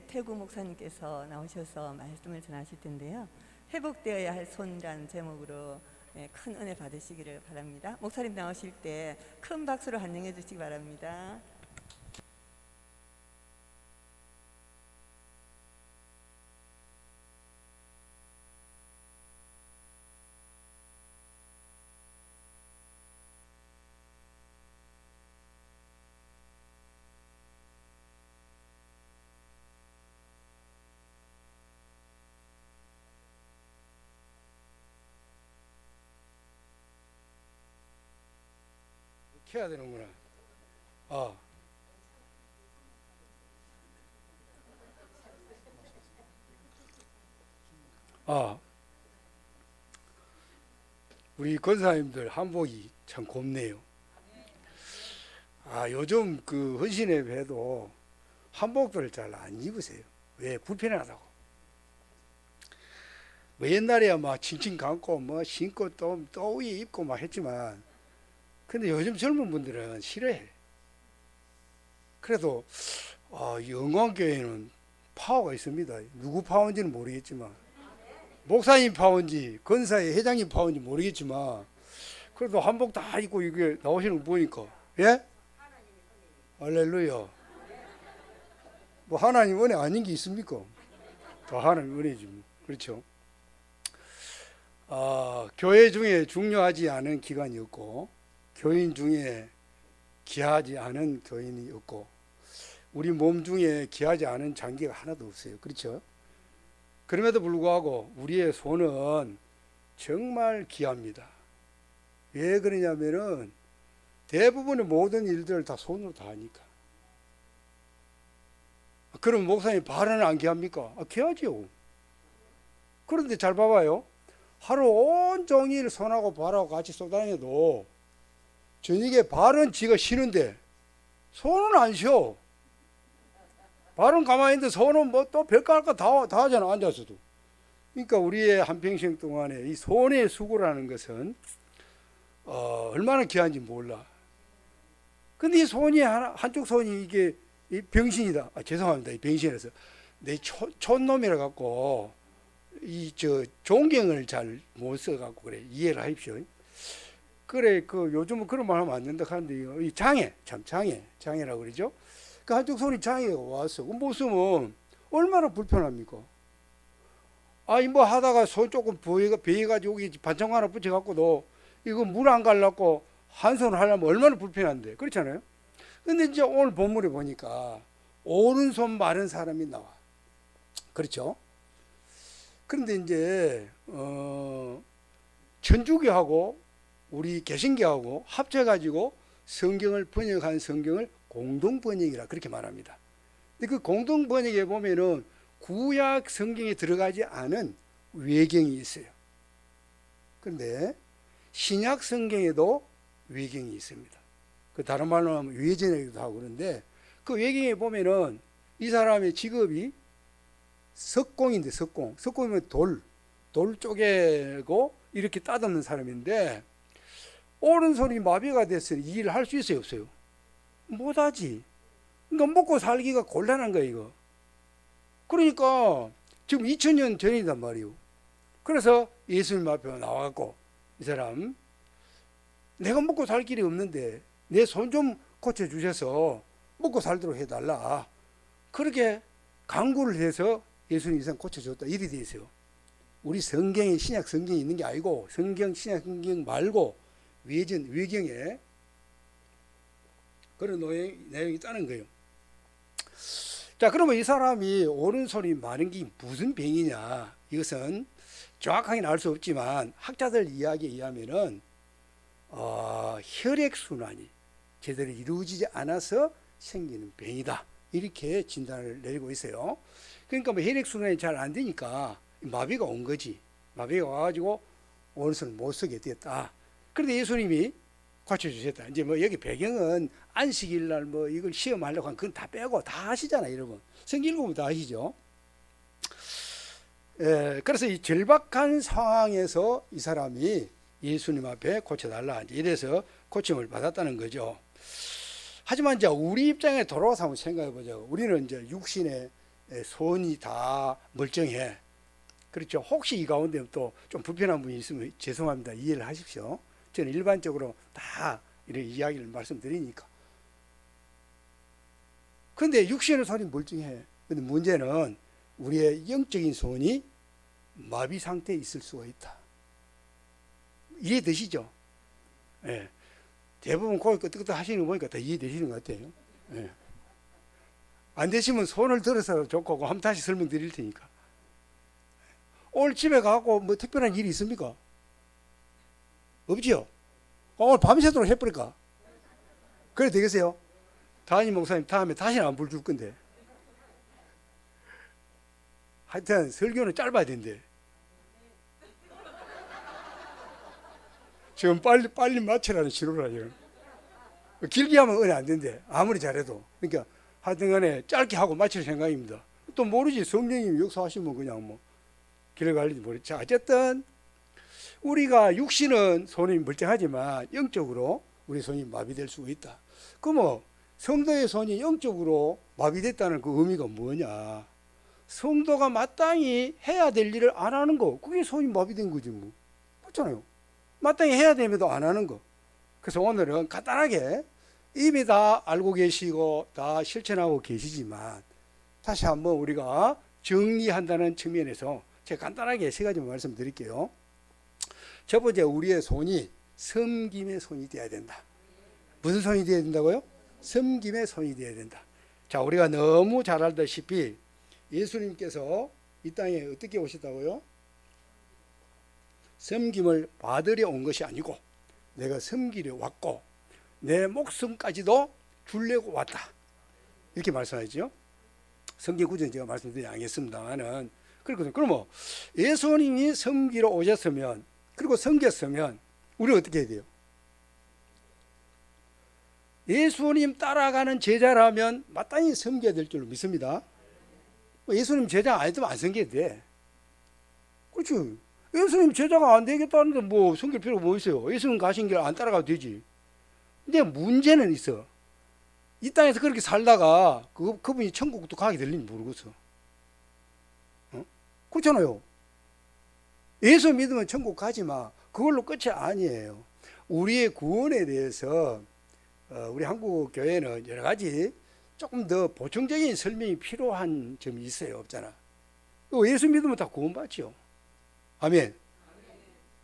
이태구 목사님께서 나오셔서 말씀을 전하실 텐데요. 회복되어야 할 손이라는 제목으로 큰 은혜 받으시기를 바랍니다. 목사님 나오실 때 큰 박수로 환영해 주시기 바랍니다. 해야 되는구나. 아, 우리 권사님들 한복이 참 곱네요. 요즘 그 헌신회 배도 한복들을 잘 안 입으세요. 왜? 불편하다고. 뭐 옛날에야 막 칭칭 감고 뭐 신고 또 위에 입고 막 했지만, 근데 요즘 젊은 분들은 싫어해. 그래도 영광교회는 파워가 있습니다. 누구 파워인지는 모르겠지만, 목사님 파워인지 권사의 회장님 파워인지 모르겠지만, 그래도 한복 다 입고 이게 나오시는 거 보니까, 예? 할렐루야. 뭐 하나님 은혜 아닌 게 있습니까? 다 하나님 은혜지 뭐. 그렇죠? 교회 중에 중요하지 않은 기관이 없고, 교인 중에 귀하지 않은 교인이 없고, 우리 몸 중에 귀하지 않은 장기가 하나도 없어요. 그렇죠? 그럼에도 불구하고 우리의 손은 정말 귀합니다. 왜 그러냐면은 대부분의 모든 일들을 다 손으로 다 하니까. 그럼 목사님 발은 안 귀합니까? 귀하지요. 그런데 잘 봐봐요. 하루 온종일 손하고 발하고 같이 쏘다녀도 저녁에 발은 지가 쉬는데 손은 안 쉬어. 발은 가만히 있는데 손은 뭐 또 별거 할 거 다 하잖아, 앉아서도. 그러니까 우리의 한평생 동안에 이 손의 수고라는 것은 얼마나 귀한지 몰라. 근데 이 손이 한쪽 손이 이게 이 병신이다. 죄송합니다. 이 병신에서 내 촌놈이라 갖고 존경을 잘 못 써갖고 그래. 이해를 하십시오. 그래, 요즘은 그런 말 하면 안 된다 하는데, 이 장애라고 그러죠? 그 한쪽 손이 장애가 왔어. 못 쓰면 얼마나 불편합니까? 뭐 하다가 손 조금 베어가지고 반창고 하나 붙여갖고도 이거 물 안 갈라고 한 손을 하려면 얼마나 불편한데. 그렇잖아요? 근데 이제 오늘 본문에 보니까 오른손 마른 사람이 나와. 그렇죠? 그런데 이제, 천주교하고 우리 개신교하고 합쳐가지고 성경을 번역한 성경을 공동번역이라 그렇게 말합니다. 근데 그 공동번역에 보면은 구약 성경에 들어가지 않은 외경이 있어요. 그런데 신약 성경에도 외경이 있습니다. 그 다른 말로 하면 외전이기도 하고 그런데 그 외경에 보면은 이 사람의 직업이 석공인데 석공이면 돌 쪼개고 이렇게 따듬는 사람인데 오른손이 마비가 됐으니 이 일을 할 수 있어요, 없어요? 못하지. 그러니까 먹고 살기가 곤란한 거예요, 이거. 그러니까 지금 2000년 전이단 말이에요. 그래서 예수님 앞에 나와갖고 이 사람, 내가 먹고 살 길이 없는데 내 손 좀 고쳐주셔서 먹고 살도록 해달라. 그렇게 강구를 해서 예수님 이 사람 고쳐줬다. 이래 돼 있어요. 우리 성경에 신약 성경이 있는 게 아니고 신약 성경 말고 외경에 그런 내용이 있다는 거예요. 자, 그러면 이 사람이 오른손이 마른 게 무슨 병이냐? 이것은 정확하게는 알 수 없지만 학자들 이야기에 의하면은 혈액순환이 제대로 이루어지지 않아서 생기는 병이다. 이렇게 진단을 내리고 있어요. 그러니까 뭐 혈액순환이 잘 안 되니까 마비가 온 거지. 마비가 와가지고 오른손을 못 쓰게 됐다. 그런데 예수님이 고쳐주셨다. 이제 뭐 여기 배경은 안식일 날 뭐 이걸 시험하려고 한 그건 다 빼고 다 하시잖아요, 여러분. 성경 읽으면 다 아시죠? 그래서 이 절박한 상황에서 이 사람이 예수님 앞에 고쳐달라. 이래서 고침을 받았다는 거죠. 하지만 이제 우리 입장에 돌아와서 한번 생각해 보자고. 우리는 이제 육신의 손이 다 멀쩡해. 그렇죠. 혹시 이 가운데 또 좀 불편한 분이 있으면 죄송합니다. 이해를 하십시오. 저는 일반적으로 다 이런 이야기를 말씀드리니까. 근데 육신의 손이 멀쩡해. 근데 문제는 우리의 영적인 손이 마비 상태에 있을 수가 있다. 이해되시죠? 예. 대부분 고개 끄덕끄덕 하시는 거 보니까 다 이해되시는 것 같아요. 예. 안 되시면 손을 들어서 좋고 한번 다시 설명드릴 테니까. 오늘 집에 가고 뭐 특별한 일이 있습니까? 없지요? 오늘 밤새도록 해버릴까? 그래 되겠어요? 담임 목사님 다음에 다시는 안 불 줄 건데. 하여튼 설교는 짧아야 된대. 지금 빨리 마치라는 신호라 지금. 길게 하면 은혜 안 된대. 아무리 잘해도. 그러니까 하여튼 간에 짧게 하고 마칠 생각입니다. 또 모르지. 성령님이 역사하시면 그냥 뭐 길을 갈리지 모르지. 자, 어쨌든 우리가 육신은 손이 멀쩡하지만 영적으로 우리 손이 마비될 수가 있다. 그럼 성도의 손이 영적으로 마비됐다는 그 의미가 뭐냐? 성도가 마땅히 해야 될 일을 안 하는 거. 그게 손이 마비된 거지 뭐. 그렇잖아요. 마땅히 해야 되면도 안 하는 거. 그래서 오늘은 간단하게 이미 다 알고 계시고 다 실천하고 계시지만 다시 한번 우리가 정리한다는 측면에서 제가 간단하게 세 가지 말씀드릴게요. 첫 번째, 우리의 손이 섬김의 손이 되어야 된다. 무슨 손이 되어야 된다고요? 섬김의 손이 되어야 된다. 자, 우리가 너무 잘 알다시피 예수님께서 이 땅에 어떻게 오셨다고요? 섬김을 받으려 온 것이 아니고 내가 섬기려 왔고 내 목숨까지도 주려고 왔다. 이렇게 말씀하죠. 성경 구절은 제가 말씀드리지 않겠습니다만은 그렇거든요. 그러면 예수님이 섬기러 오셨으면 그리고 섬겼으면 우리는 어떻게 해야 돼요? 예수님 따라가는 제자라면 마땅히 섬겨야 될 줄로 믿습니다. 예수님 제자 아니더면 안 섬겨야 돼. 그렇죠. 예수님 제자가 안 되겠다는데 뭐 섬길 필요가 뭐 있어요? 예수님 가신 길 안 따라가도 되지. 근데 문제는 있어. 이 땅에서 그렇게 살다가 그분이 천국도 가게 될는지 모르겠어. 그렇잖아요. 예수 믿으면 천국 가지 마. 그걸로 끝이 아니에요. 우리의 구원에 대해서 우리 한국 교회는 여러 가지 조금 더 보충적인 설명이 필요한 점이 있어요. 없잖아. 예수 믿으면 다 구원받죠. 아멘.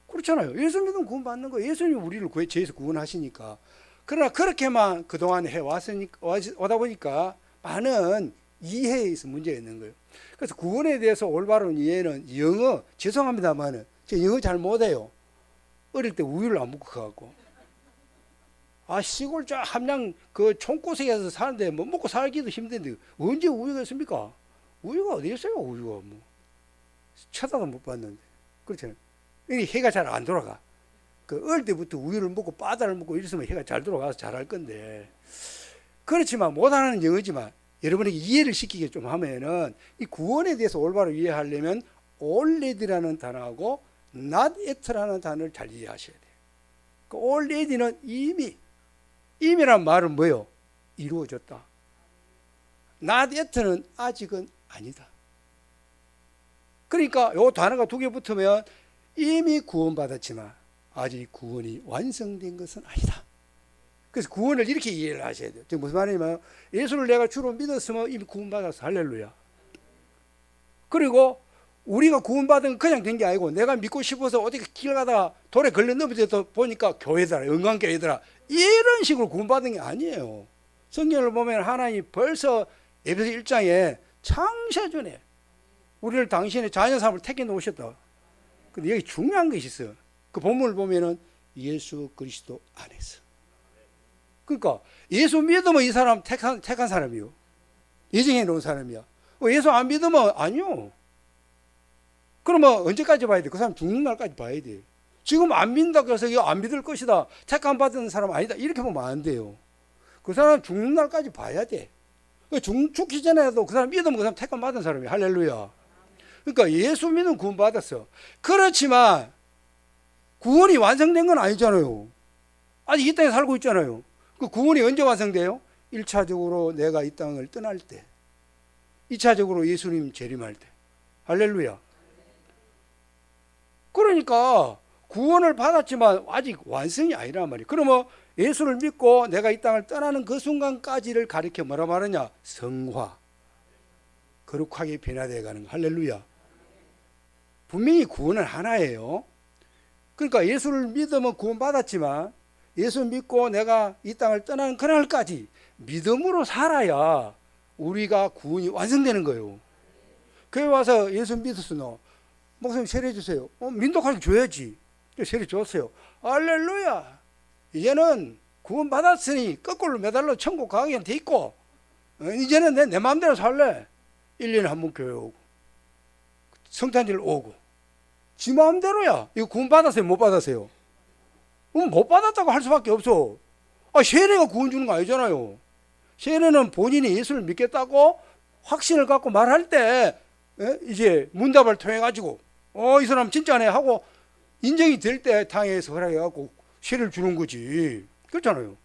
그렇잖아요. 예수 믿으면 구원받는 거예요. 예수님이 우리를 죄에서 구원하시니까. 그러나 그렇게만 그동안 오다 보니까 많은 이해에 있어 문제가 있는 거예요. 그래서 구원에 대해서 올바른 이해는 영어, 죄송합니다만 제가 영어 잘 못해요. 어릴 때 우유를 안 먹고 가갖고. 시골 저 함양 그 총고생에서 사는데 뭐 먹고 살기도 힘든데 언제 우유가 있습니까? 우유가 어디 있어요? 우유가 뭐 쳐다도 못 봤는데. 그렇잖아요. 해가 잘 안 돌아가. 어릴 때부터 우유를 먹고 바다를 먹고 이랬으면 해가 잘 돌아가서 잘할 건데. 그렇지만 못하는 영어지만 여러분에게 이해를 시키게 좀 하면은 이 구원에 대해서 올바로 이해하려면 already라는 단어하고 not yet라는 단어를 잘 이해하셔야 돼요. already는 이미란 말은 뭐예요? 이루어졌다. not yet는 아직은 아니다. 그러니까 요 단어가 두 개 붙으면 이미 구원받았지만 아직 구원이 완성된 것은 아니다. 그래서 구원을 이렇게 이해를 하셔야 돼요. 무슨 말이냐면 예수를 내가 주로 믿었으면 이미 구원받았어. 할렐루야. 그리고 우리가 구원받은 건 그냥 된 게 아니고 내가 믿고 싶어서 어디 길 가다가 돌에 걸려 넘어져서 보니까 교회더라, 영광교회더라, 이런 식으로 구원받은 게 아니에요. 성경을 보면 하나님이 벌써 에베소 1장에 창세전에 우리를 당신의 자녀 삼을 택해 놓으셨다. 근데 여기 중요한 것이 있어요. 그 본문을 보면은 예수 그리스도 안에서. 그러니까 예수 믿으면 이 사람 택한 사람이요. 예정해 놓은 사람이야. 예수 안 믿으면 아니요. 그러면 언제까지 봐야 돼? 그 사람 죽는 날까지 봐야 돼. 지금 안 믿는다고 해서 이거 안 믿을 것이다, 택 안 받은 사람 아니다, 이렇게 보면 안 돼요. 그 사람 죽는 날까지 봐야 돼. 죽기 전에도 그 사람 믿으면 그 사람 택 안 받은 사람이야. 할렐루야. 그러니까 예수 믿으면 구원 받았어. 그렇지만 구원이 완성된 건 아니잖아요. 아직 이 땅에 살고 있잖아요. 그 구원이 언제 완성돼요? 1차적으로 내가 이 땅을 떠날 때. 2차적으로 예수님 재림할 때. 할렐루야. 그러니까 구원을 받았지만 아직 완성이 아니란 말이에요. 그러면 예수를 믿고 내가 이 땅을 떠나는 그 순간까지를 가리켜 뭐라 말하냐? 성화. 거룩하게 변화되어 가는 거. 할렐루야. 분명히 구원은 하나예요. 그러니까 예수를 믿으면 구원받았지만 예수 믿고 내가 이 땅을 떠나는 그날까지 믿음으로 살아야 우리가 구원이 완성되는 거예요. 교회 와서 예수 믿었으나 목사님 세례 주세요. 민독하게 줘야지. 세례 줬어요. 할렐루야. 이제는 구원 받았으니 거꾸로 매달려 천국 가게 돼 있고 이제는 내 마음대로 살래. 1년에 한 번 교회 오고 성탄절 오고 지 마음대로야. 이거 구원 받았어요? 못 받았어요? 못 받았다고 할 수밖에 없어. 세례가 구원 주는 거 아니잖아요. 세례는 본인이 예수를 믿겠다고 확신을 갖고 말할 때 이제 문답을 통해 가지고 이 사람 진짜네 하고 인정이 될 때 당에서 허락해 갖고 세례를 주는 거지. 그렇잖아요.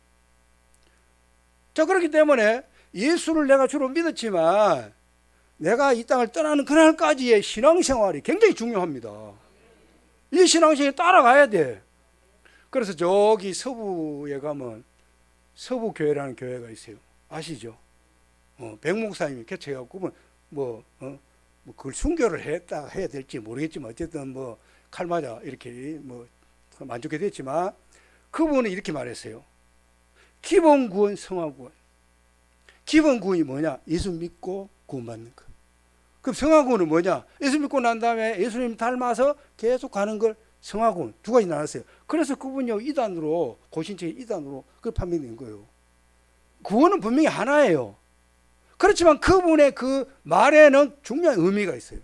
자, 그렇기 때문에 예수를 내가 주로 믿었지만 내가 이 땅을 떠나는 그날까지의 신앙생활이 굉장히 중요합니다. 이 신앙생활에 따라가야 돼. 그래서 저기 서부에 가면 서부교회라는 교회가 있어요. 아시죠? 백목사님이 개최해갖고 그걸 순교를 해야 될지 모르겠지만 어쨌든 칼 맞아 이렇게 만족해 됐지만 그분은 이렇게 말했어요. 기본 구원, 성화 구원. 기본 구원이 뭐냐? 예수 믿고 구원받는 거. 그럼 성화 구원은 뭐냐? 예수 믿고 난 다음에 예수님 닮아서 계속 가는 걸 성화 구원. 두 가지 나눴어요. 그래서 그분이 이단으로 고신책의 이단으로 그걸 판명된 거예요. 구원은 분명히 하나예요. 그렇지만 그분의 그 말에는 중요한 의미가 있어요.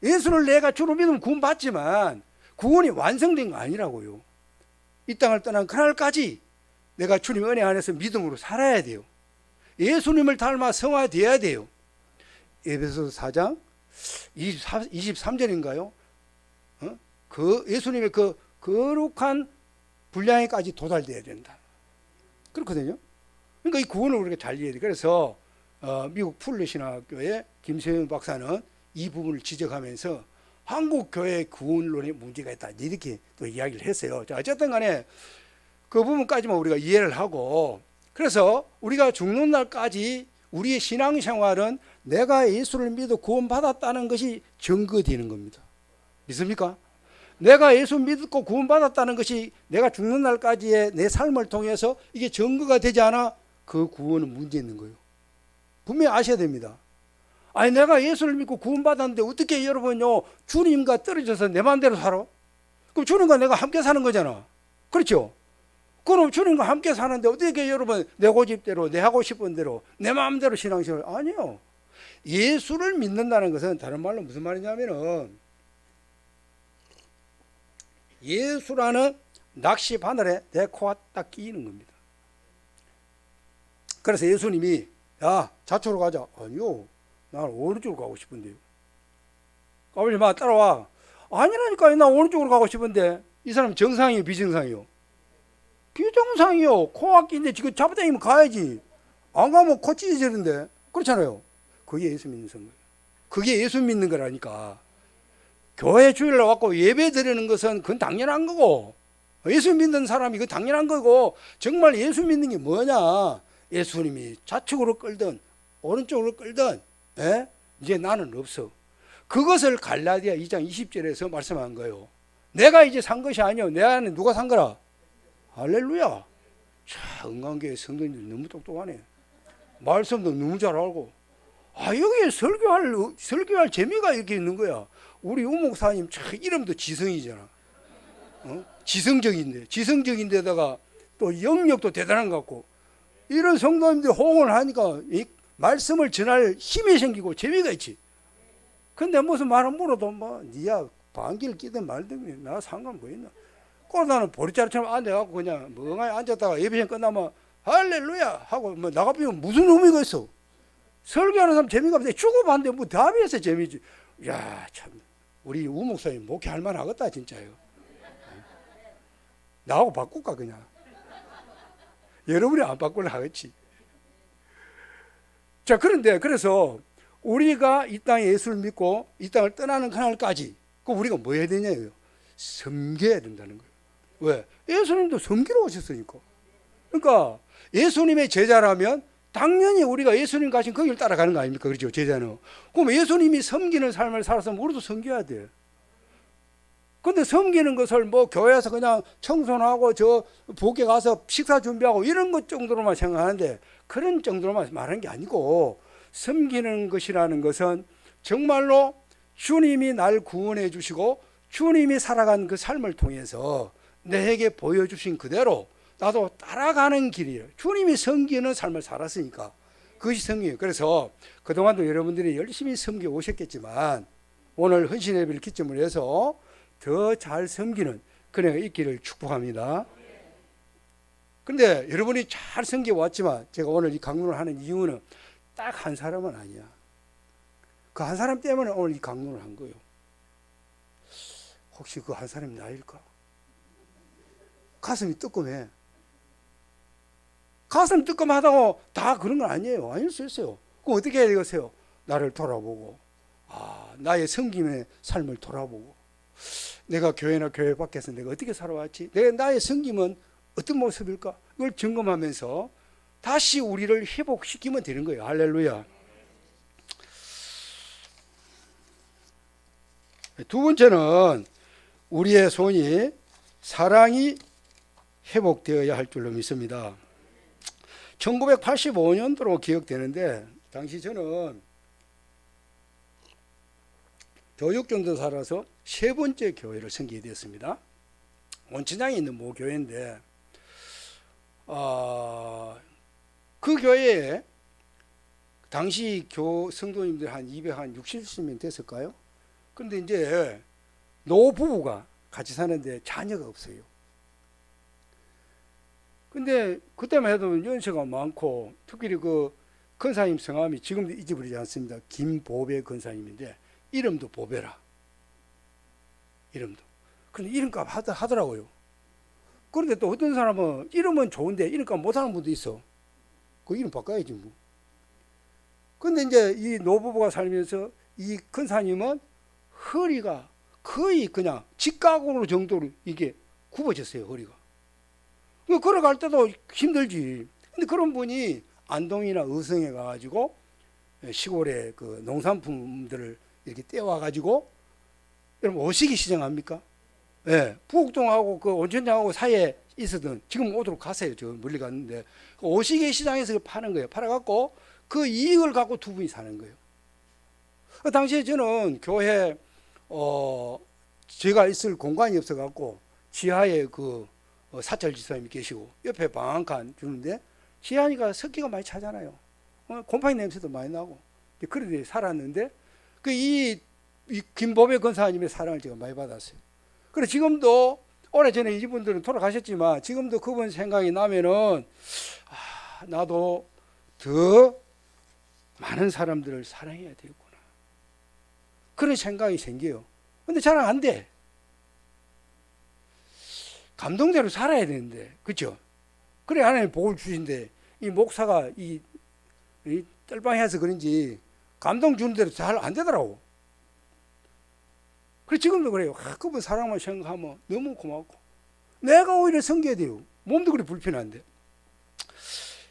예수를 내가 주로 믿으면 구원받지만 구원이 완성된 거 아니라고요. 이 땅을 떠난 그날까지 내가 주님 은혜 안에서 믿음으로 살아야 돼요. 예수님을 닮아 성화되어야 돼요. 에베소서 4장 23절인가요? 그 예수님의 그 거룩한 분량에까지 도달되어야 된다. 그렇거든요. 그러니까 이 구원을 우리가 잘 이해해야 돼. 그래서 미국 풀리신학교의 김세윤 박사는 이 부분을 지적하면서 한국 교회 구원론에 문제가 있다 이렇게 또 이야기를 했어요. 자, 어쨌든 간에 그 부분까지만 우리가 이해를 하고 그래서 우리가 죽는 날까지 우리의 신앙생활은 내가 예수를 믿어 구원받았다는 것이 증거되는 겁니다. 믿습니까? 내가 예수 믿고 구원받았다는 것이 내가 죽는 날까지의 내 삶을 통해서 이게 증거가 되지 않아 그 구원은 문제 있는 거예요. 분명히 아셔야 됩니다. 아니 내가 예수를 믿고 구원받았는데 어떻게 여러분요 주님과 떨어져서 내 마음대로 살아? 그럼 주님과 내가 함께 사는 거잖아. 그렇죠? 그럼 주님과 함께 사는데 어떻게 여러분 내 고집대로 내 하고 싶은 대로 내 마음대로 신앙생활 아니요. 예수를 믿는다는 것은 다른 말로 무슨 말이냐면은 예수라는 낚시 바늘에 내 코가 딱 끼이는 겁니다. 그래서 예수님이 야 좌측으로 가자. 아니요. 나는 오른쪽으로 가고 싶은데요. 아버지 마 따라와. 아니라니까 나 오른쪽으로 가고 싶은데 이 사람 정상이요 비정상이요? 비정상이요. 코가 끼는데 지금 잡아당기면 가야지. 안 가면 코 찢어지는데. 그렇잖아요. 그게 예수 믿는 거예요. 그게 예수 믿는 거라니까. 교회 주일날 왔고 예배 드리는 것은 그건 당연한 거고 예수 믿는 사람이 그건 당연한 거고 정말 예수 믿는 게 뭐냐 예수님이 좌측으로 끌든 오른쪽으로 끌든 이제 나는 없어. 그것을 갈라디아 2장 20절에서 말씀한 거예요. 내가 이제 산 것이 아니요 내 안에 누가 산 거라. 할렐루야. 자, 은광교회 성도님들 너무 똑똑하네. 말씀도 너무 잘 알고 여기에 설교할 재미가 이렇게 있는 거야. 우리 우 목사님 참 이름도 지성이잖아. 지성적인데다가 또 영역도 대단한 것 같고 이런 성도님들 호응을 하니까 이 말씀을 전할 힘이 생기고 재미가 있지. 근데 무슨 말을 물어도 니야 반기를 끼든 말든 나 상관 뭐 있나. 나는 보리자루처럼 앉아갖고 그냥 멍하니 앉았다가 예배시간 끝나면 할렐루야 하고 나가보면 무슨 의미가 있어. 설교하는 사람 재미가 없는데 주고받는데 답이 있어 재미지. 야 참 우리 우 목사님 목회할 만하겠다 진짜요. 나하고 바꿀까 그냥. 여러분이 안 바꾸려 하겠지. 자, 그런데 그래서 우리가 이 땅에 예수를 믿고 이 땅을 떠나는 그날까지 그 우리가 뭐 해야 되냐고요? 섬겨야 된다는 거예요. 왜? 예수님도 섬기러 오셨으니까. 그러니까 예수님의 제자라면 당연히 우리가 예수님 가신 그 길 따라가는 거 아닙니까? 그렇죠? 제자는. 그럼 예수님이 섬기는 삶을 살았으면 우리도 섬겨야 돼. 근데 섬기는 것을 뭐 교회에서 그냥 청소하고 저 부엌에 가서 식사 준비하고 이런 것 정도로만 생각하는데 그런 정도로만 말하는 게 아니고 섬기는 것이라는 것은 정말로 주님이 날 구원해 주시고 주님이 살아간 그 삶을 통해서 내게 보여주신 그대로 나도 따라가는 길이에요. 주님이 섬기는 삶을 살았으니까 그것이 섬기예요. 그래서 그동안도 여러분들이 열심히 섬겨 오셨겠지만 오늘 헌신 예배를 기점으로 해서 더 잘 섬기는 그녀가 있기를 축복합니다. 근데 여러분이 잘 섬겨 왔지만 제가 오늘 이 강론을 하는 이유는 딱 한 사람은 아니야. 그 한 사람 때문에 오늘 이 강론을 한 거예요. 혹시 그 한 사람이 나일까? 가슴이 뜨끔해. 가슴 뜨끔하다고 다 그런 건 아니에요. 아닐 수 있어요. 그럼 어떻게 해야 되겠어요? 나를 돌아보고 나의 섬김의 삶을 돌아보고 내가 교회나 교회 밖에서 내가 어떻게 살아왔지? 나의 섬김은 어떤 모습일까? 이걸 점검하면서 다시 우리를 회복시키면 되는 거예요. 할렐루야. 두 번째는 우리의 손이 사랑이 회복되어야 할 줄로 믿습니다. 1985년도로 기억되는데 당시 저는 교육정도 살아서 세 번째 교회를 섬기게 되었습니다. 원천장에 있는 모 교회인데 그 교회에 당시 성도님들 한 260명 됐을까요? 그런데 이제 노부부가 같이 사는데 자녀가 없어요. 근데 그때만 해도 연세가 많고 특별히 그 권사님 성함이 지금도 잊어버리지 않습니다. 김보배 권사님인데 이름도 보배라. 이름도. 근데 이름값 하더라고요. 그런데 또 어떤 사람은 이름은 좋은데 이름값 못하는 분도 있어. 그 이름 바꿔야지 뭐. 근데 이제 이 노부부가 살면서 이 권사님은 허리가 거의 그냥 직각으로 정도로 이게 굽어졌어요. 허리가. 걸어갈 때도 힘들지. 근데 그런 분이 안동이나 의성에 가가지고 시골에 그 농산품들을 이렇게 떼와가지고 여러분 오시기 시장합니까? 예, 부곡동하고 그 온천장하고 사이에 있었던 지금 오도록 가세요. 저 멀리 갔는데 그 오시기 시장에서 파는 거예요. 팔아갖고 그 이익을 갖고 두 분이 사는 거예요. 그 당시에 저는 교회 제가 있을 공간이 없어갖고 지하에 그 사찰 지사님이 계시고 옆에 방 한 칸 주는데 지하니까 습기가 많이 차잖아요. 곰팡이 냄새도 많이 나고 그런데 살았는데 그 이 김보배 권사님의 사랑을 제가 많이 받았어요. 그래서 지금도 오래전에 이분들은 돌아가셨지만 지금도 그분 생각이 나면은 나도 더 많은 사람들을 사랑해야 되겠구나 그런 생각이 생겨요. 근데 잘 안 돼. 감동대로 살아야 되는데, 그렇죠? 그래 하나님 복을 주신데 이 목사가 이 뜰방해서 그런지 감동 주는 대로 잘 안 되더라고. 그래 지금도 그래요. 그분 사랑만 생각하면 너무 고맙고 내가 오히려 섬겨야 돼요. 몸도 그리 불편한데.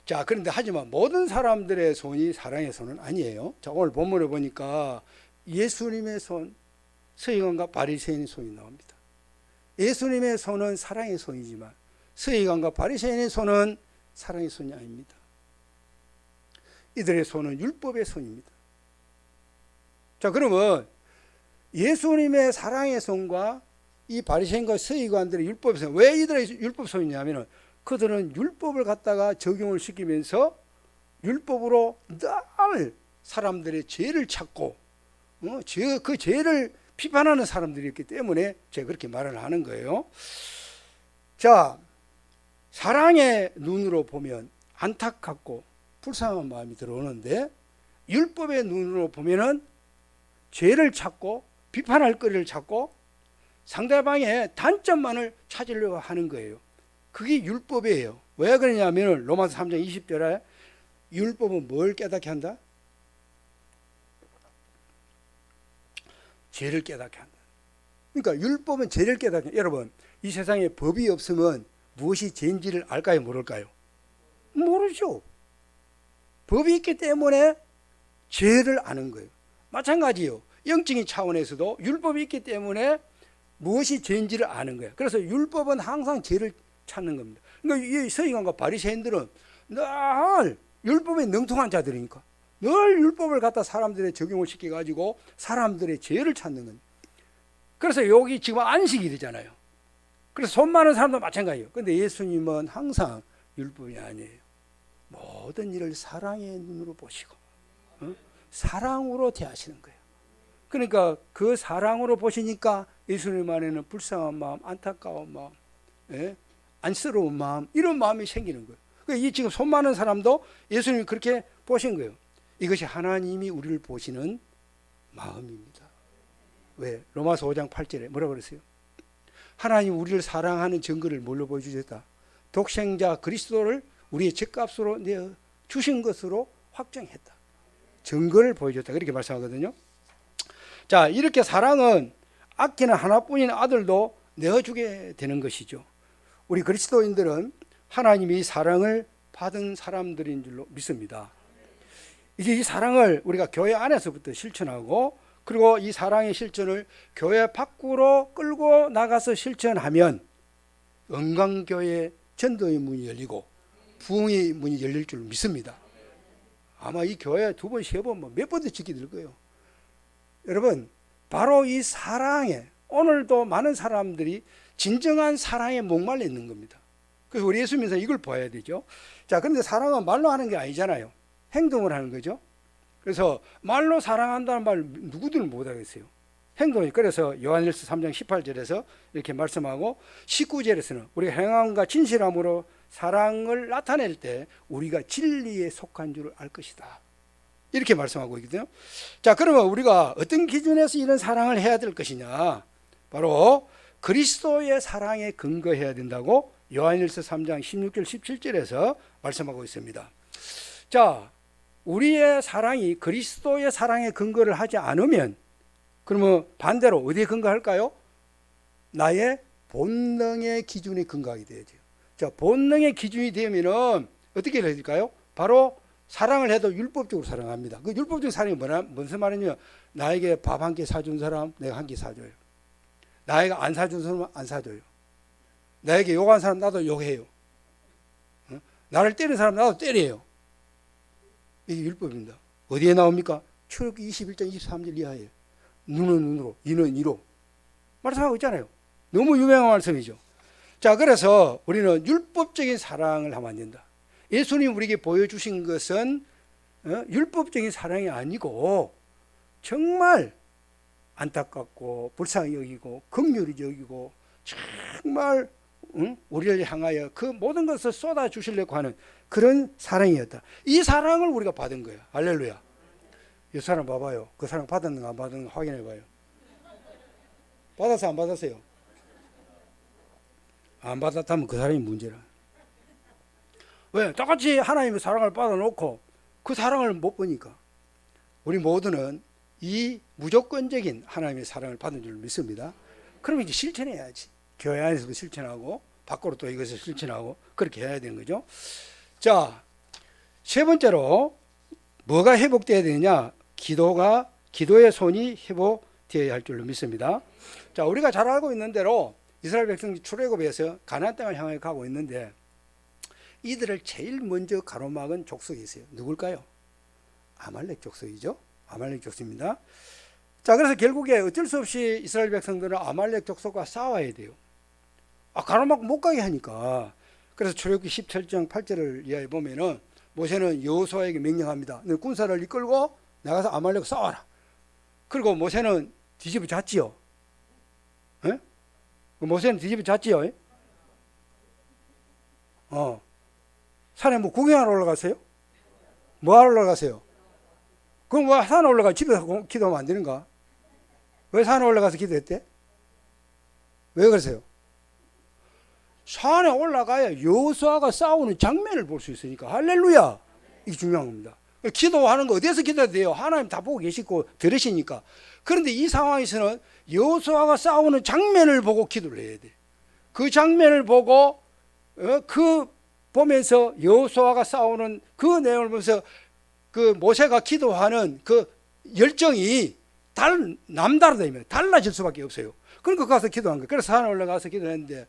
자, 그런데 하지만 모든 사람들의 손이 사랑의 손은 아니에요. 자, 오늘 본문을 보니까 예수님의 손, 서기관과 바리새인의 손이 나옵니다. 예수님의 손은 사랑의 손이지만 서기관과 바리새인의 손은 사랑의 손이 아닙니다. 이들의 손은 율법의 손입니다. 자, 그러면 예수님의 사랑의 손과 이 바리새인과 서기관들의 율법의 손, 왜 이들의 율법 손이냐면은 그들은 율법을 갖다가 적용을 시키면서 율법으로 늘 사람들의 죄를 찾고 그 죄를 비판하는 사람들이었기 때문에 제가 그렇게 말을 하는 거예요. 자, 사랑의 눈으로 보면 안타깝고 불쌍한 마음이 들어오는데 율법의 눈으로 보면은 죄를 찾고 비판할 거리를 찾고 상대방의 단점만을 찾으려고 하는 거예요. 그게 율법이에요. 왜 그러냐면 로마서 3장 20절에 율법은 뭘 깨닫게 한다? 죄를 깨닫게 한다. 그러니까 율법은 죄를 깨닫게. 여러분, 이 세상에 법이 없으면 무엇이 죄인지를 알까요, 모를까요? 모르죠. 법이 있기 때문에 죄를 아는 거예요. 마찬가지요. 영적인 차원에서도 율법이 있기 때문에 무엇이 죄인지를 아는 거예요. 그래서 율법은 항상 죄를 찾는 겁니다. 그러니까 이 서기관과 바리새인들은 늘 율법에 능통한 자들이니까 늘 율법을 갖다 사람들의 적용을 시켜가지고 사람들의 죄를 찾는 겁니다. 그래서 여기 지금 안식일이잖아요. 그래서 손 많은 사람도 마찬가지예요. 그런데 예수님은 항상 율법이 아니에요. 모든 일을 사랑의 눈으로 보시고 사랑으로 대하시는 거예요. 그러니까 그 사랑으로 보시니까 예수님 안에는 불쌍한 마음, 안타까운 마음, 안쓰러운 마음, 이런 마음이 생기는 거예요. 그러니까 이 지금 손 많은 사람도 예수님이 그렇게 보신 거예요. 이것이 하나님이 우리를 보시는 마음입니다. 왜? 로마서 5장 8절에 뭐라고 그랬어요? 하나님 우리를 사랑하는 증거를 뭘로 보여주셨다? 독생자 그리스도를 우리의 죗값으로 내어 주신 것으로 확정했다. 증거를 보여줬다. 그렇게 말씀하거든요. 자, 이렇게 사랑은 아끼는 하나뿐인 아들도 내어주게 되는 것이죠. 우리 그리스도인들은 하나님이 사랑을 받은 사람들인 줄로 믿습니다. 이제 이 사랑을 우리가 교회 안에서부터 실천하고, 그리고 이 사랑의 실천을 교회 밖으로 끌고 나가서 실천하면 은광교회 전도의 문이 열리고 부흥의 문이 열릴 줄 믿습니다. 아마 이 교회 2번, 3번, 몇 번도 짓게 될 거예요. 여러분, 바로 이 사랑에 오늘도 많은 사람들이 진정한 사랑에 목말라 있는 겁니다. 그래서 우리 예수 믿어서 이걸 봐야 되죠. 자, 그런데 사랑은 말로 하는 게 아니잖아요. 행동을 하는 거죠. 그래서 말로 사랑한다는 말 누구들은 못하겠어요. 행동이. 그래서 요한일서 3장 18절에서 이렇게 말씀하고 19절에서는 우리가 행함과 진실함으로 사랑을 나타낼 때 우리가 진리에 속한 줄을 알 것이다. 이렇게 말씀하고 있거든요. 자, 그러면 우리가 어떤 기준에서 이런 사랑을 해야 될 것이냐? 바로 그리스도의 사랑에 근거해야 된다고 요한일서 3장 16절 17절에서 말씀하고 있습니다. 자, 우리의 사랑이 그리스도의 사랑에 근거를 하지 않으면 그러면 반대로 어디에 근거할까요? 나의 본능의 기준에 근거하게 되죠. 자, 본능의 기준이 되면은 어떻게 해야 될까요? 바로 사랑을 해도 율법적으로 사랑합니다. 그 율법적인 사랑이 무슨 말이냐면 나에게 밥 한 끼 사준 사람 내가 한 끼 사줘요. 나에게 안 사준 사람은 안 사줘요. 나에게 욕한 사람 나도 욕해요. 나를 때리는 사람 나도 때려요. 이게 율법입니다. 어디에 나옵니까? 출애굽기 21장 23절 이하에 눈은 눈으로 이는 이로 말씀하고 있잖아요. 너무 유명한 말씀이죠. 자, 그래서 우리는 율법적인 사랑을 하면 안 된다. 예수님 우리에게 보여주신 것은 율법적인 사랑이 아니고 정말 안타깝고 불쌍히 여기고 긍휼히 여기고 정말 우리를 향하여 그 모든 것을 쏟아주시려고 하는 그런 사랑이었다. 이 사랑을 우리가 받은 거예요. 할렐루야. 이 사람 봐봐요. 그 사랑 받았는가 안 받았는가 확인해봐요. 받았어요 안 받았어요? 안 받았다면 그 사람이 문제라. 왜? 똑같이 하나님의 사랑을 받아놓고 그 사랑을 못 보니까. 우리 모두는 이 무조건적인 하나님의 사랑을 받은 줄 믿습니다. 그러면 이제 실천해야지. 교회 안에서도 실천하고 밖으로 또 이것을 실천하고 그렇게 해야 되는 거죠. 자, 세 번째로 뭐가 회복되어야 되느냐? 기도의 손이 회복되어야 할 줄로 믿습니다. 자, 우리가 잘 알고 있는 대로 이스라엘 백성이 출애굽에서 가나안 땅을 향해 가고 있는데 이들을 제일 먼저 가로막은 족속이 있어요. 누굴까요? 아말렉 족속이죠. 아말렉 족속입니다. 자, 그래서 결국에 어쩔 수 없이 이스라엘 백성들은 아말렉 족속과 싸워야 돼요. 가로막고 못 가게 하니까. 그래서 출애굽기 17장 8절을 이하에 보면은 모세는 여호수아에게 명령합니다. 너 군사를 이끌고 나가서 아말렉 싸워라. 그리고 모세는 뒤집어 잤지요. 에? 모세는 뒤집어 잤지요. 산에 뭐 구경하러 올라갔어요? 뭐 하러 올라갔어요? 그럼 왜 산에 올라가 집에서 기도하면 안 되는가? 왜 산에 올라가서 기도했대? 왜 그러세요? 산에 올라가야 여호수아가 싸우는 장면을 볼 수 있으니까. 할렐루야. 이게 중요한 겁니다. 기도하는 거 어디에서 기도해야 돼요? 하나님 다 보고 계시고 들으시니까. 그런데 이 상황에서는 여호수아가 싸우는 장면을 보고 기도를 해야 돼. 그 장면을 보고 그 보면서 여호수아가 싸우는 그 내용을 보면서 그 모세가 기도하는 그 열정이 남다르다면 달라질 수밖에 없어요. 그러니까 가서 기도한 거예요. 그래서 산에 올라가서 기도했는데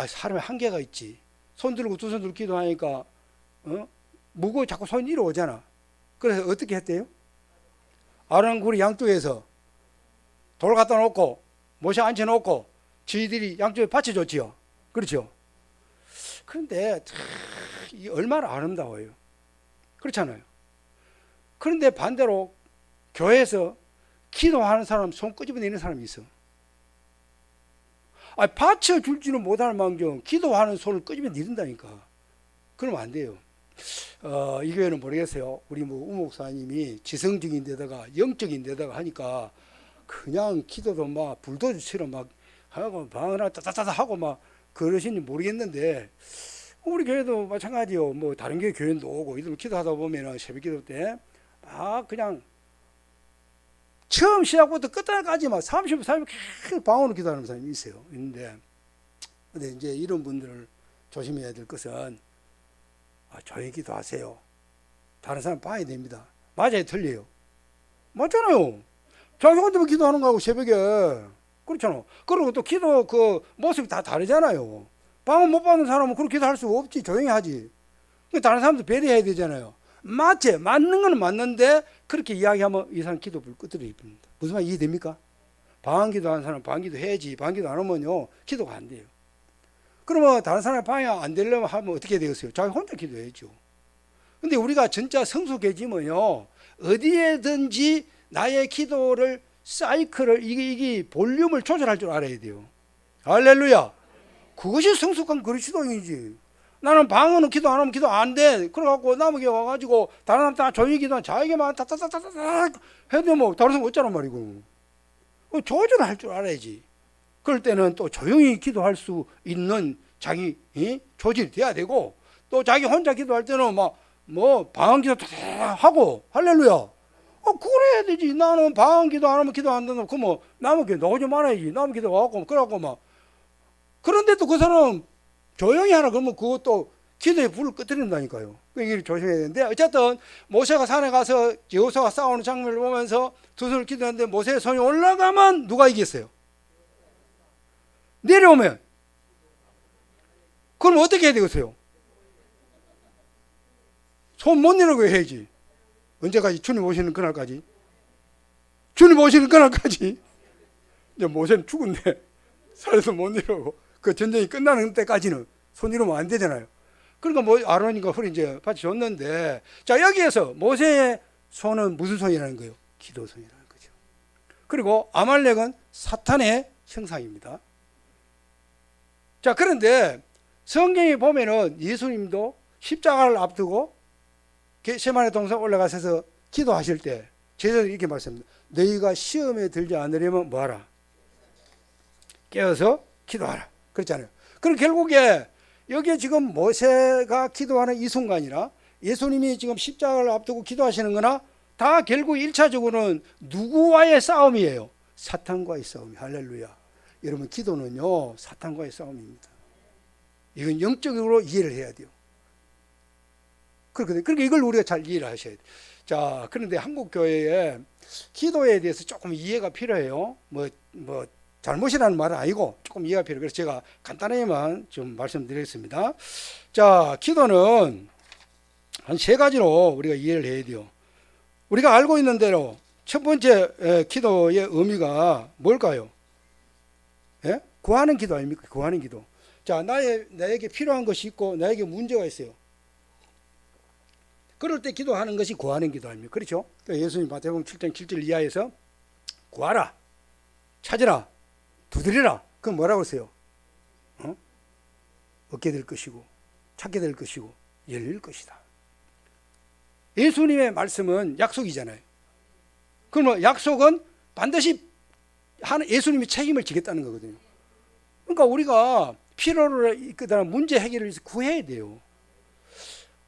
사람의 한계가 있지. 손 들고 두 손 들고 기도하니까 무거워 자꾸 손이 이리 오잖아. 그래서 어떻게 했대요? 아론굴이 양쪽에서 돌 갖다 놓고 모세 앉혀놓고 저희들이 양쪽에 받쳐줬지요. 그렇죠? 그런데 이 얼마나 아름다워요. 그렇잖아요. 그런데 반대로 교회에서 기도하는 사람 손 끄집어내는 사람이 있어. 받쳐줄지는 못하는 망정 기도하는 손을 끄집어내린다니까. 그러면 안 돼요. 이 교회는 모르겠어요. 우리 우 목사님이 지성적인 데다가 영적인 데다가 하니까 그냥 기도도 막 불도저처럼 막 하고 방언을 따따따 하고 막 그러신지 모르겠는데 우리 교회도 마찬가지요. 뭐 다른 교회 교인도 오고 이들 기도하다 보면은 새벽 기도 때 막 그냥 처음 시작부터 끝까지 막 30분, 40분 계속 방언으로 기도하는 사람이 있어요. 있는데 근데 이제 이런 분들을 조심해야 될 것은 조용히 기도하세요. 다른 사람 봐야 됩니다. 맞아요, 틀려요. 맞잖아요. 자기 혼자만 기도하는 거하고 새벽에 그렇잖아. 그리고 또 기도 그 모습이 다 다르잖아요. 방언 못 받는 사람은 그렇게 기도할 수 없지. 조용히 하지. 다른 사람도 배려해야 되잖아요. 맞지? 맞는 건 맞는데 그렇게 이야기하면 이 사람 기도를 끄트러집니다. 무슨 말 이해됩니까? 방언 기도하는 사람 방언 기도 해야지. 방언 기도 안 하면요 기도가 안 돼요. 그러면 다른 사람 방언 안 되려면 하면 어떻게 되겠어요? 자기 혼자 기도해야죠. 근데 우리가 진짜 성숙해지면요 어디에든지 나의 기도를 사이클을 이게 볼륨을 조절할 줄 알아야 돼요. 할렐루야. 그것이 성숙한 그리스도인이지. 나는 방언은 기도 안 하면 기도 안 돼. 그래갖고 남에게 와가지고 다른 사람 다 조용히 기도하면 자기만 따따따따따 해도 뭐 다른 사람 없잖아 말이고. 조절할 줄 알아야지. 그럴 때는 또 조용히 기도할 수 있는 자기 조절이 돼야 되고 또 자기 혼자 기도할 때는 뭐 방언 기도 다 하고 할렐루야. 그래야 되지. 나는 방언 기도 안 하면 기도 안 된다. 그러면 남은 기도 나오지 말아야지. 남은 기도 와갖고 그래갖고 막 그런데도 그 사람 조용히 하라 그러면 그것도 기도의 불을 끄트린다니까요. 이걸 조심해야 되는데 어쨌든 모세가 산에 가서 여호수아가 싸우는 장면을 보면서 두 손을 기도했는데 모세의 손이 올라가면 누가 이겼어요? 내려오면 그럼 어떻게 해야 되겠어요? 손 못 내려오게 해야지. 언제까지? 주님 오시는 그날까지. 주님 오시는 그날까지. 이제 모세는 죽은데 살아서 못 내려오고 그 전쟁이 끝나는 때까지는 손 이러면 안 되잖아요. 그러니까 아론이가 허리 이제 받쳐줬는데 자 여기에서 모세의 손은 무슨 손이라는 거예요? 기도 손이라는 거죠. 그리고 아말렉은 사탄의 형상입니다. 자 그런데 성경에 보면은 예수님도 십자가를 앞두고 겟세마네 동산 올라가셔서 기도하실 때 제자들이 이렇게 말씀합니다. 너희가 시험에 들지 않으려면 뭐하라? 깨어서 기도하라. 그렇잖아요. 그럼 결국에 여기에 지금 모세가 기도하는 이 순간이나 예수님이 지금 십자가를 앞두고 기도하시는 거나 다 결국 1차적으로는 누구와의 싸움이에요? 사탄과의 싸움이. 할렐루야. 여러분 기도는요 사탄과의 싸움입니다. 이건 영적으로 이해를 해야 돼요. 그러니까 이걸 우리가 잘 이해를 하셔야 돼요. 자, 그런데 한국 교회에 기도에 대해서 조금 이해가 필요해요. 뭐 잘못이라는 말은 아니고 조금 이해가 필요해요. 그래서 제가 간단하게만 좀 말씀드리겠습니다. 자, 기도는 한 세 가지로 우리가 이해를 해야 돼요. 우리가 알고 있는 대로 첫 번째 기도의 의미가 뭘까요? 예? 구하는 기도 아닙니까? 구하는 기도. 자, 나에게 필요한 것이 있고 나에게 문제가 있어요. 그럴 때 기도하는 것이 구하는 기도 아닙니까? 그렇죠? 예수님 마태복음 7장 7절 이하에서 구하라, 찾으라, 두드리라. 그건 뭐라고 했어요? 얻게 될 것이고 찾게 될 것이고 열릴 것이다. 예수님의 말씀은 약속이잖아요. 그러면 약속은 반드시 예수님이 책임을 지겠다는 거거든요. 그러니까 우리가 필요로 있거나 문제 해결을 위해서 구해야 돼요.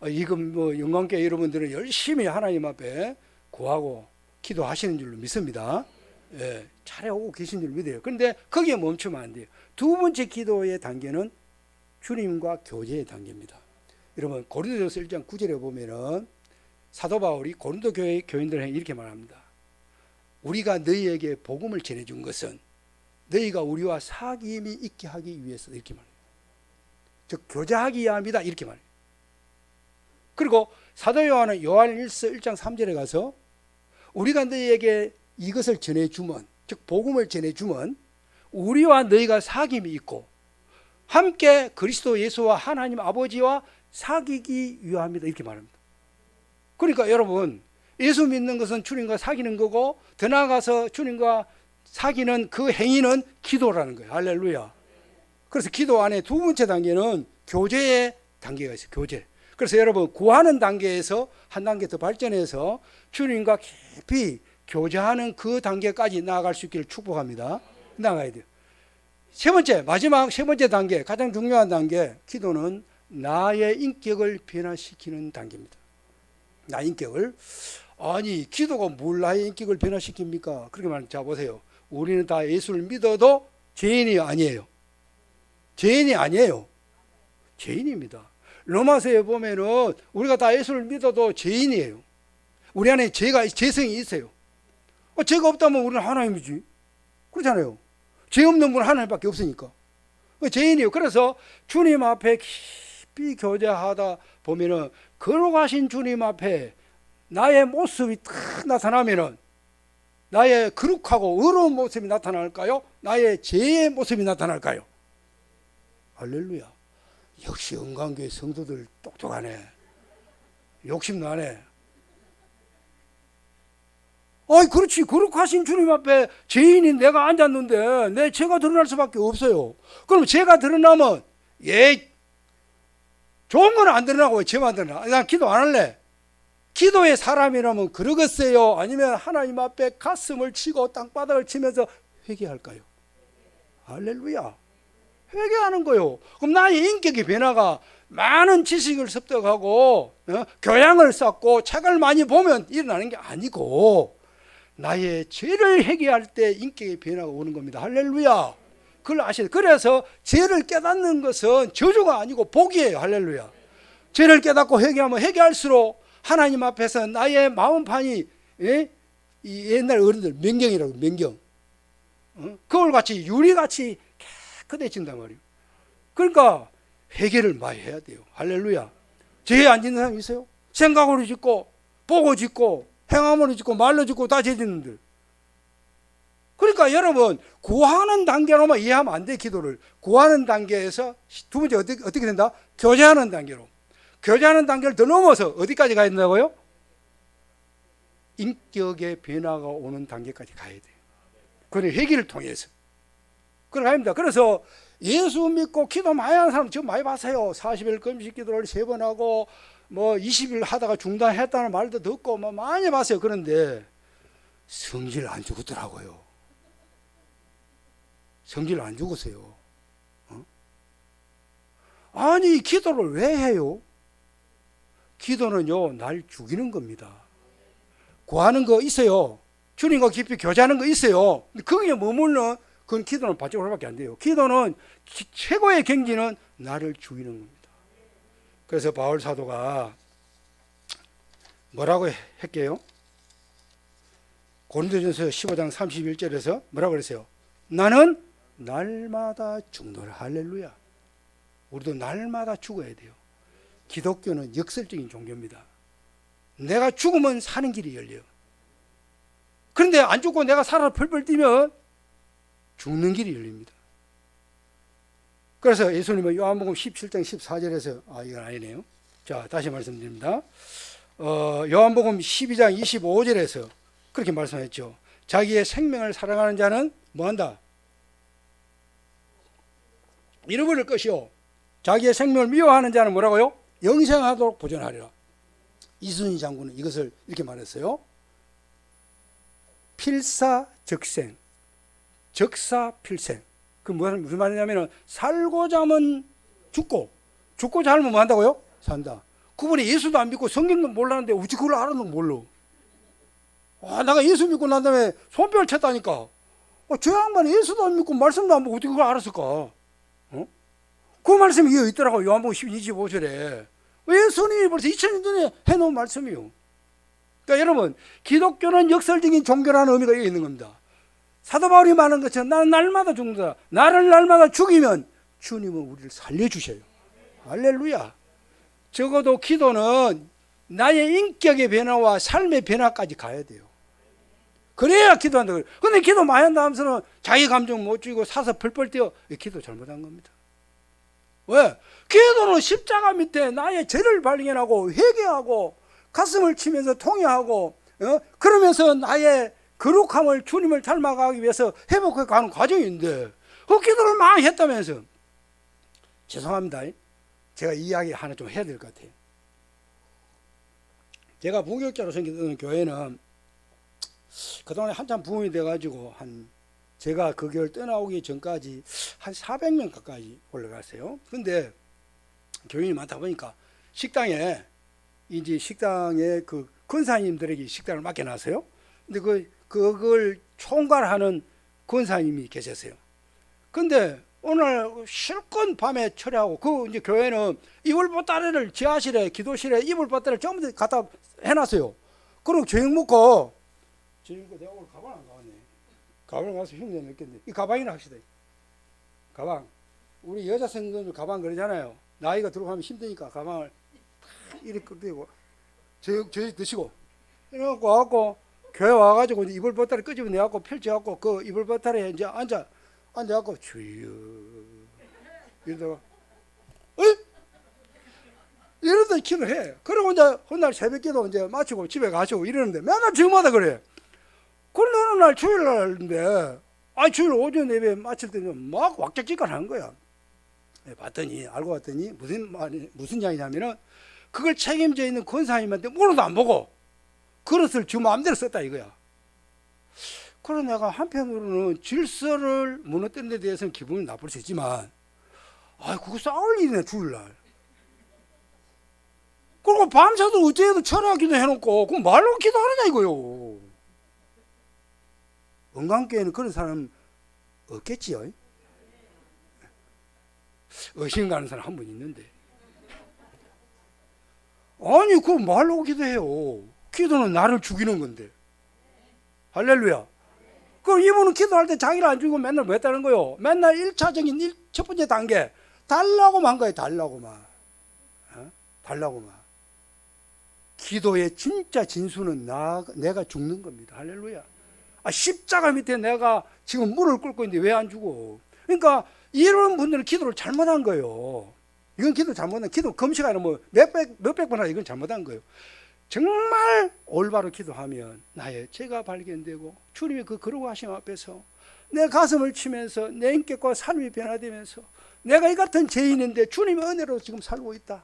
이금 뭐 영광교회 여러분들은 열심히 하나님 앞에 구하고 기도하시는 줄로 믿습니다. 예, 잘해오고 계신 줄 믿어요. 그런데 거기에 멈추면 안 돼요. 두 번째 기도의 단계는 주님과 교제의 단계입니다. 여러분 고린도전서 1장 9절에 보면은 사도 바울이 고린도 교회 교인들에게 이렇게 말합니다. 우리가 너희에게 복음을 전해준 것은 너희가 우리와 사귐이 있게 하기 위해서, 이렇게 말해요. 즉 교제하기 위함이다, 이렇게 말해요. 그리고 사도 요한은 요한일서 1장 3절에 가서 우리가 너희에게 이것을 전해주면, 즉 복음을 전해주면 우리와 너희가 사귐이 있고 함께 그리스도 예수와 하나님 아버지와 사귀기 위함이다, 이렇게 말합니다. 그러니까 여러분, 예수 믿는 것은 주님과 사귀는 거고 더 나아가서 주님과 사귀는 그 행위는 기도라는 거예요. 할렐루야. 그래서 기도 안에 두 번째 단계는 교제의 단계가 있어요. 교제. 그래서 여러분 구하는 단계에서 한 단계 더 발전해서 주님과 깊이 교제하는 그 단계까지 나아갈 수 있기를 축복합니다. 나아가야 돼요. 세 번째, 마지막 세 번째 단계, 가장 중요한 단계, 기도는 나의 인격을 변화시키는 단계입니다. 나의 인격을. 아니 기도가 뭘 나의 인격을 변화시킵니까? 그렇게 말하면, 자 보세요. 우리는 다 예수를 믿어도 죄인이 아니에요. 죄인이 아니에요. 죄인입니다. 로마서에 보면은 우리가 다 예수를 믿어도 죄인이에요. 우리 안에 죄성이 있어요. 죄가 없다면 우리는 하나님이지. 그렇잖아요. 죄 없는 분은 하나님밖에 없으니까. 죄인이에요. 그래서 주님 앞에 깊이 교제하다 보면은 걸어가신 주님 앞에 나의 모습이 딱 나타나면은 나의 거룩하고 의로운 모습이 나타날까요? 나의 죄의 모습이 나타날까요? 할렐루야. 역시 은광교회 성도들 똑똑하네. 욕심 나네. 그렇지. 거룩하신 주님 앞에 죄인인 내가 앉았는데 내 죄가 드러날 수밖에 없어요. 그럼 죄가 드러나면 좋은 건 안 드러나고 왜 죄만 드러나? 난 기도 안 할래. 기도의 사람이라면 그러겠어요? 아니면 하나님 앞에 가슴을 치고 땅바닥을 치면서 회개할까요? 할렐루야. 회개하는 거요. 그럼 나의 인격의 변화가 많은 지식을 습득하고 교양을 쌓고 책을 많이 보면 일어나는 게 아니고 나의 죄를 회개할 때 인격의 변화가 오는 겁니다. 할렐루야. 그걸 아셔야 돼요. 그래서 죄를 깨닫는 것은 저주가 아니고 복이에요. 할렐루야. 죄를 깨닫고 회개하면 회개할수록 하나님 앞에서 나의 마음판이, 이 옛날 어른들 명경이라고, 명경, 그걸같이 유리같이 깨끗해진단 말이에요. 그러니까 회개를 많이 해야 돼요. 할렐루야. 죄에 안 짓는 사람 있어요? 생각으로 짓고 보고 짓고 행함으로 짓고 말로 짓고 다 죄 짓는 들. 그러니까 여러분 구하는 단계로만 이해하면 안 돼. 기도를 구하는 단계에서 두 번째 어떻게 된다? 교제하는 단계로. 교제하는 단계를 더 넘어서 어디까지 가야 된다고요? 인격의 변화가 오는 단계까지 가야 돼요. 그래 회개를 통해서. 그래 가야 그래서 예수 믿고 기도 많이 하는 사람 지금 많이 봤어요. 40일 금식 기도를 3번 하고 뭐 20일 하다가 중단했다는 말도 듣고 뭐 많이 봤어요. 그런데 성질 안 죽었더라고요. 성질 안 죽었어요. 아니 기도를 왜 해요? 기도는요 날 죽이는 겁니다. 구하는 거 있어요. 주님과 깊이 교제하는 거 있어요. 근데 거기에 머물러 그건 기도는 바짝으로밖에 안 돼요. 기도는 최고의 경지는 나를 죽이는 겁니다. 그래서 바울 사도가 뭐라고 했게요? 고린도전서 15장 31절에서 뭐라고 그랬어요? 나는 날마다 죽노라. 할렐루야. 우리도 날마다 죽어야 돼요. 기독교는 역설적인 종교입니다. 내가 죽으면 사는 길이 열려요. 그런데 안 죽고 내가 살아 펄펄 뛰면 죽는 길이 열립니다. 그래서 예수님은 요한복음 17장 14절에서 이건 아니네요. 자, 다시 말씀드립니다. 요한복음 12장 25절에서 그렇게 말씀했죠. 자기의 생명을 사랑하는 자는 뭐한다? 잃어버릴 것이요. 자기의 생명을 미워하는 자는 뭐라고요? 영생하도록 보존하리라. 이순희 장군은 이것을 이렇게 말했어요. 필사적생, 적사필생. 그 무슨 말이냐면 살고자 하면 죽고 살면 뭐 한다고요? 산다. 그분이 예수도 안 믿고 성경도 몰랐는데 어찌 그걸 알았노 몰라. 내가 예수 믿고 난 다음에 손뼉을 쳤다니까. 저 양반이 예수도 안 믿고 말씀도 안 보고 어떻게 그걸 알았을까? 그 말씀이 이어 있더라고. 요한복음 12:25절에. 예수님이 벌써 2000년 전에 해놓은 말씀이요. 그러니까 여러분, 기독교는 역설적인 종교라는 의미가 여기 있는 겁니다. 사도 바울이 말하는 것처럼 나는 날마다 죽는다. 나를 날마다 죽이면 주님은 우리를 살려주셔요. 할렐루야. 적어도 기도는 나의 인격의 변화와 삶의 변화까지 가야 돼요. 그래야 기도한다. 근데 기도 많이 한다 하면서는 자기 감정 못 죽이고 사서 펄펄 뛰어. 기도 잘못한 겁니다. 왜? 기도는 십자가 밑에 나의 죄를 발견하고 회개하고 가슴을 치면서 통회하고 그러면서 나의 거룩함을 주님을 닮아가기 위해서 회복해 가는 과정인데 그 기도를 많이 했다면서. 죄송합니다. 제가 이 이야기 하나 좀 해야 될 것 같아요. 제가 부교육자로 생겼던 교회는 그동안에 한참 부흥이 돼가지고 제가 그 교회를 떠나오기 전까지 한 400명 가까이 올라갔어요. 근데 교인이 많다 보니까 식당에 그 권사님들에게 식당을 맡겨놨어요. 근데 그걸 총괄하는 권사님이 계셨어요. 근데 오늘 실컷 밤에 처리하고 이제 교회는 이불 보따리를 지하실에 기도실에 이불 보따리를 전부 다 갖다 해놨어요. 그리고 저녁 먹고 내가 오늘 가방 안 가왔네. 가방을 가서 흉내 냈겠네. 이 가방이나 합시다. 가방. 우리 여자 성도들 가방 그러잖아요. 나이가 들어가면 힘드니까 가방을 이렇게 끌고 저녁 드시고 이래갖고 와갖고 교회 와가지고 이제 이불 보따리 끄집어 내갖고 펼쳐갖고 그 이불 보따리에 이제 앉아갖고 주여 이러다가 이러다 기도해. 그러고 이제 그날 새벽기도 이제 마치고 집에 가시고 이러는데 맨날 저마다 그래. 그런데 어느 날 주일날인데 주일 오전 예배 마칠 때는 막 왁작지껄 거야. 알고 봤더니 무슨 이야기냐면은 그걸 책임져 있는 권사님한테 물어도 안 보고 그릇을 지 마음대로 썼다 이거야. 그래서 내가 한편으로는 질서를 무너뜨리는 데 대해서는 기분이 나쁠 수 있지만 그거 싸울 일이네 주일날. 그리고 밤새도 어째도 철학기도 해놓고 그럼 말로 기도하느냐 이거요. 은광교회는 그런 사람 없겠지요. 의심 가는 사람 한 분 있는데 그 말로 기도해요. 기도는 나를 죽이는 건데. 할렐루야. 그럼 이분은 기도할 때 자기를 안 죽이고 맨날 뭐 했다는 거요? 맨날 1차적인 첫 번째 단계 달라고만 한 거예요. 달라고만. 기도의 진짜 진수는 내가 죽는 겁니다. 할렐루야. 십자가 밑에 내가 지금 물을 끓고 있는데 왜 안 죽어? 그러니까 이런 분들은 기도를 잘못한 거예요. 이건 기도 잘못한, 기도 금식 아니라 몇백 번 하라 이건 잘못한 거예요. 정말 올바로 기도하면 나의 죄가 발견되고 주님의 그 거룩하심 앞에서 내 가슴을 치면서 내 인격과 삶이 변화되면서 내가 이 같은 죄인인데 주님의 은혜로 지금 살고 있다.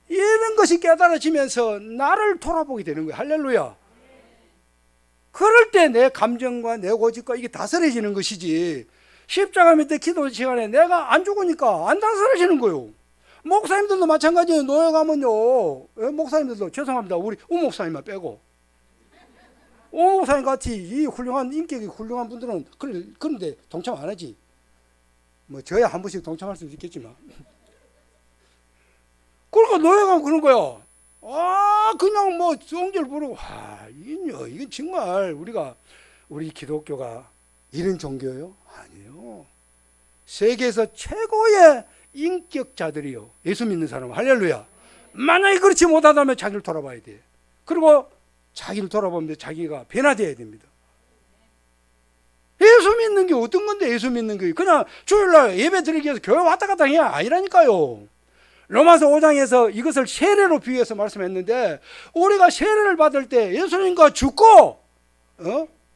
이런 것이 깨달아지면서 나를 돌아보게 되는 거예요. 할렐루야. 그럴 때 내 감정과 내 고집과 이게 다스려지는 것이지 십자가 밑에 기도 시간에 내가 안 죽으니까 안 다스려지는 거예요. 목사님들도 마찬가지예요. 노예 가면요. 목사님들도 죄송합니다. 우리 우 목사님만 빼고. 우 목사님 같이 이 훌륭한 인격이 훌륭한 분들은 그런데 동참 안 하지. 저야 한 번씩 동참할 수 있겠지만. 그러니까 노예 가면 그런 거야. 그냥 성질 부르고. 이건 정말 우리 기독교가 이런 종교예요? 아니에요. 세계에서 최고의 인격자들이요. 예수 믿는 사람, 할렐루야. 만약에 그렇지 못하다면 자기를 돌아봐야 돼. 그리고 자기를 돌아보면 자기가 변화되어야 됩니다. 예수 믿는 게 어떤 건데 예수 믿는 게 그냥 주일날 예배 드리기 위해서 교회 왔다 갔다 해야 아니라니까요. 로마서 5장에서 이것을 세례로 비유해서 말씀했는데 우리가 세례를 받을 때 예수님과 죽고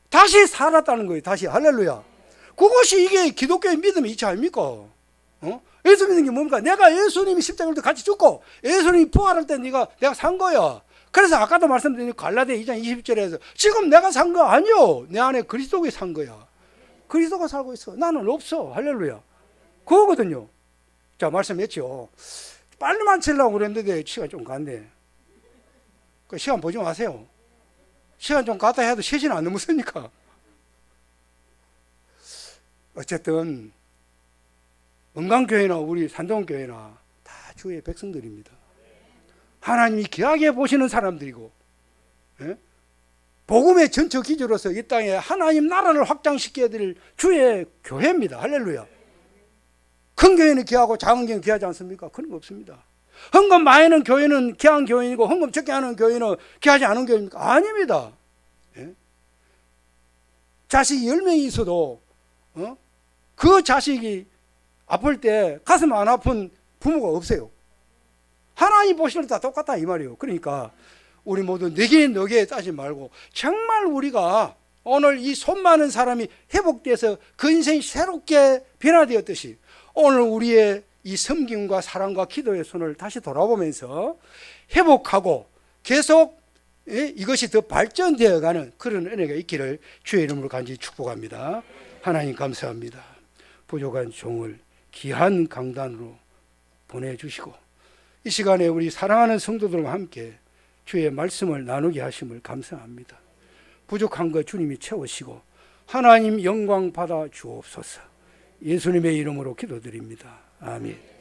다시 살았다는 거예요. 다시 할렐루야. 그것이 이게 기독교의 믿음의 이치 아닙니까? 예수 믿는 게 뭡니까? 내가 예수님이 십자가를 같이 죽고 예수님이 부활할 때 내가 산 거야. 그래서 아까도 말씀드린 갈라디아 2장 20절에서 지금 내가 산 거 아니요. 내 안에 그리스도가 산 거야. 그리스도가 살고 있어. 나는 없어. 할렐루야. 그거거든요. 자, 말씀했죠. 빨리만 치려고 그랬는데 시간이 좀 갔네. 그 시간 보지 마세요. 시간 좀 갖다 해도 3시는 안 넘었으니까. 어쨌든 은강교회나 우리 산동교회나 다 주의 백성들입니다. 하나님이 귀하게 보시는 사람들이고, 예? 복음의 전처 기조로서 이 땅에 하나님 나라를 확장시켜야 될 주의 교회입니다. 할렐루야. 큰 교회는 귀하고 작은 교회는 귀하지 않습니까? 그런 거 없습니다. 헌금 많이 하는 교회는 귀한 교회이고 헌금 적게 하는 교회는 귀하지 않은 교회입니까? 아닙니다. 예? 자식이 10명이 있어도 그 자식이 아플 때 가슴 안 아픈 부모가 없어요. 하나님 보시는 다 똑같다 이 말이에요. 그러니까 우리 모두 너게 너게 따지 말고 정말 우리가 오늘 이 손 많은 사람이 회복돼서 그 인생이 새롭게 변화되었듯이 오늘 우리의 이 섬김과 사랑과 기도의 손을 다시 돌아보면서 회복하고 계속 이것이 더 발전되어가는 그런 은혜가 있기를 주의 이름으로 간절히 축복합니다. 하나님 감사합니다. 부족한 종을 귀한 강단으로 보내주시고 이 시간에 우리 사랑하는 성도들과 함께 주의 말씀을 나누게 하심을 감사합니다. 부족한 것 주님이 채우시고 하나님 영광 받아 주옵소서. 예수님의 이름으로 기도드립니다. 아멘.